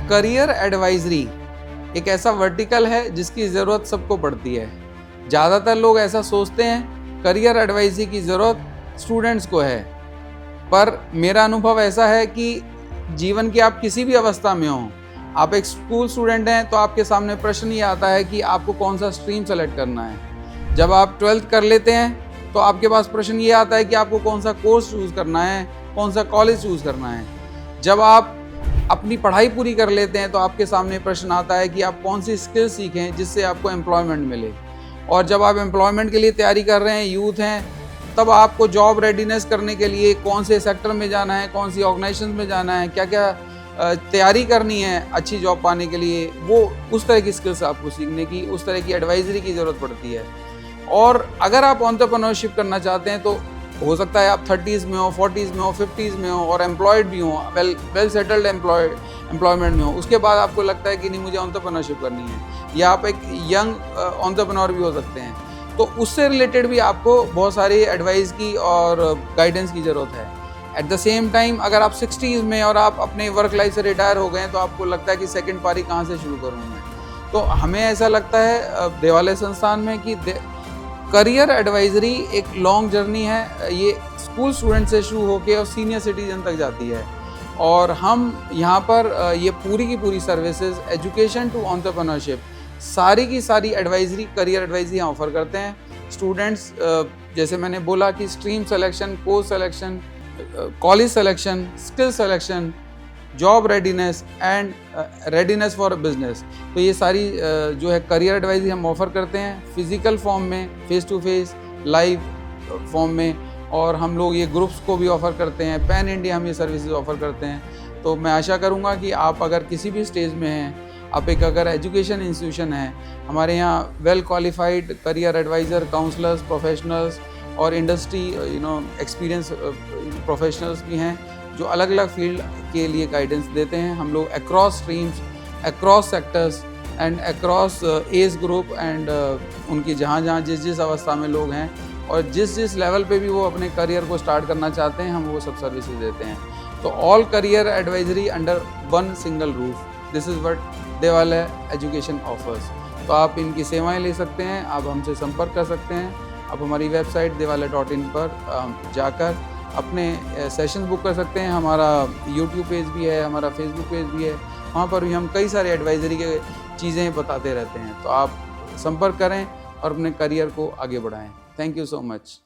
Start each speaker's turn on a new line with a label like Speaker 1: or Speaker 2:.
Speaker 1: Career advisory एक ऐसा vertical है जिसकी ज़रूरत सबको पड़ती है। ज़्यादातर लोग ऐसा सोचते हैं करियर एडवाइजरी की ज़रूरत स्टूडेंट्स को है, पर मेरा अनुभव ऐसा है कि जीवन की आप किसी भी अवस्था में हो, आप एक स्कूल स्टूडेंट हैं तो आपके सामने प्रश्न ये आता है कि आपको कौन सा स्ट्रीम सेलेक्ट करना है। जब आप 12th कर लेते हैं तो आपके पास प्रश्न ये आता है कि आपको कौन सा कोर्स चूज़ करना है, कौन सा कॉलेज चूज़ करना है। जब आप अपनी पढ़ाई पूरी कर लेते हैं तो आपके सामने प्रश्न आता है कि आप कौन सी स्किल सीखें जिससे आपको एम्प्लॉयमेंट मिले। और जब आप एम्प्लॉयमेंट के लिए तैयारी कर रहे हैं, यूथ हैं, तब आपको जॉब रेडीनेस करने के लिए कौन से सेक्टर में जाना है, कौन सी ऑर्गेनाइजेशन में जाना है, क्या क्या तैयारी करनी है अच्छी जॉब पाने के लिए, वो उस तरह की स्किल्स आपको सीखने की, उस तरह की एडवाइजरी की ज़रूरत पड़ती है। और अगर आप एंटरप्रेन्योरशिप करना चाहते हैं तो हो सकता है आप 30s में हो, 40s में हो, 50s में हो और एम्प्लॉयड भी हो, वेल सेटल्ड एम्प्लॉयमेंट में हो, उसके बाद आपको लगता है कि नहीं मुझे एंटरप्रेन्योरशिप करनी है, या आप एक यंग एंटरप्रेन्योर भी हो सकते हैं, तो उससे रिलेटेड भी आपको बहुत सारी एडवाइस की और गाइडेंस की ज़रूरत है। एट द सेम टाइम अगर आप 60s में और आप अपने वर्क लाइफ से रिटायर हो गए हैं तो आपको लगता है कि सेकेंड पारी कहाँ से शुरू करूँ मैं, तो हमें ऐसा लगता है देवालय संस्थान में कि करियर एडवाइजरी एक लॉन्ग जर्नी है। ये स्कूल स्टूडेंट से शुरू होकर और सीनियर सिटीजन तक जाती है, और हम यहाँ पर ये पूरी की पूरी सर्विसेज एजुकेशन टू एंटरप्रेन्योरशिप सारी की सारी एडवाइजरी, करियर एडवाइजरी यहाँ ऑफर करते हैं। स्टूडेंट्स जैसे मैंने बोला कि stream selection, course selection, college selection, skill selection, job readiness and readiness for business, तो ये सारी जो है करियर एडवाइजरी हम ऑफ़र करते हैं फिज़िकल फॉर्म में, face to face live form में, और हम लोग ये ग्रुप्स को भी ऑफ़र करते हैं। पैन इंडिया हम ये सर्विसेज ऑफ़र करते हैं। तो मैं आशा करूँगा कि आप अगर किसी भी स्टेज में हैं, आप एक अगर एजुकेशन इंस्टीट्यूशन है, हमारे यहाँ well qualified career adviser, counsellors, professionals और इंडस्ट्री एक्सपीरियंस प्रोफेशनल्स भी हैं जो अलग अलग फील्ड के लिए गाइडेंस देते हैं। हम लोग across streams, across sectors and across age group and उनकी जहाँ जिस अवस्था में लोग हैं और जिस लेवल पे भी वो अपने करियर को स्टार्ट करना चाहते हैं, हम वो सब सर्विसेज देते हैं। तो all career advisory under one single roof, this is what देवालय एजुकेशन ऑफर्स। तो आप इनकी सेवाएं ले सकते हैं, आप हमसे संपर्क कर सकते हैं। आप हमारी वेबसाइट devalay.in पर जाकर अपने सेशन बुक कर सकते हैं। हमारा यूट्यूब पेज भी है, हमारा फेसबुक पेज भी है, वहाँ पर भी हम कई सारे एडवाइजरी के चीज़ें बताते रहते हैं। तो आप संपर्क करें और अपने करियर को आगे बढ़ाएं। Thank you so much.